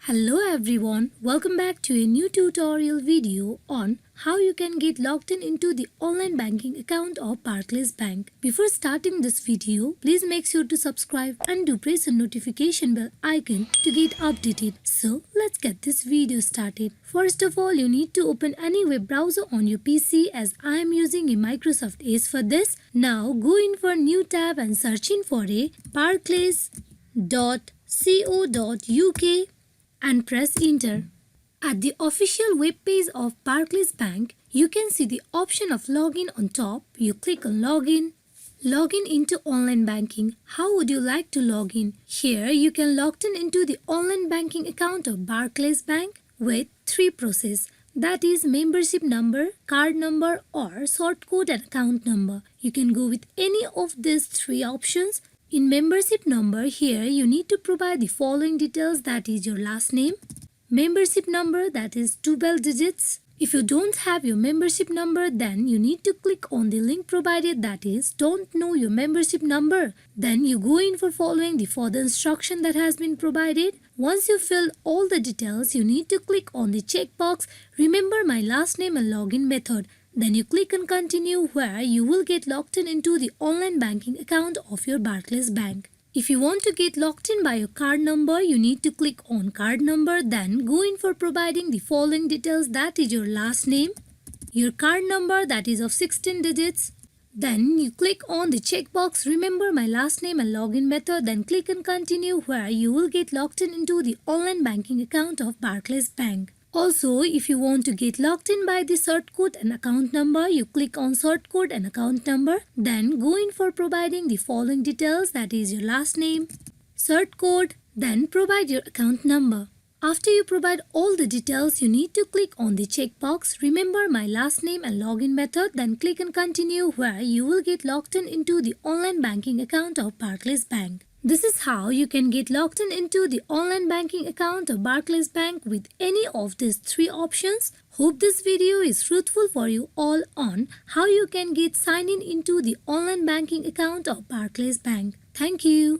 Hello everyone, welcome back to a new tutorial video on how you can get logged in into the online banking account of Barclays Bank. Before starting this video, please make sure to subscribe and do press the notification bell icon to get updated. So let's get this video started. First of all, you need to open any web browser on your PC as I am using a Microsoft Edge for this. Now go in for new tab and search in for a barclays.co.uk and press enter. At the official web page of Barclays Bank, you can see the option of login on top. You click on login. Login into online banking. How would you like to log in? Here you can log in into the online banking account of Barclays Bank with three processes. That is membership number, card number or sort code and account number. You can go with any of these three options. In membership number, here you need to provide the following details, that is your last name, membership number, that is 12 digits. If you don't have your membership number, then you need to click on the link provided, that is don't know your membership number. Then you go in for following the further instruction that has been provided. Once you fill all the details, you need to click on the checkbox remember my last name and login method. Then you click on continue, where you will get logged in into the online banking account of your Barclays Bank. If you want to get logged in by your card number, you need to click on card number, then go in for providing the following details, that is your last name, your card number that is of 16 digits. Then you click on the checkbox remember my last name and login method, then click on continue, where you will get logged in into the online banking account of Barclays Bank. Also, if you want to get logged in by the sort code and account number, you click on sort code and account number. Then go in for providing the following details, that is your last name, sort code, then provide your account number. After you provide all the details, you need to click on the checkbox remember my last name and login method, then click on continue, where you will get logged in into the online banking account of Barclays Bank. This is how you can get logged in into the online banking account of Barclays Bank with any of these three options. Hope this video is fruitful for you all on how you can get signed in into the online banking account of Barclays Bank. Thank you.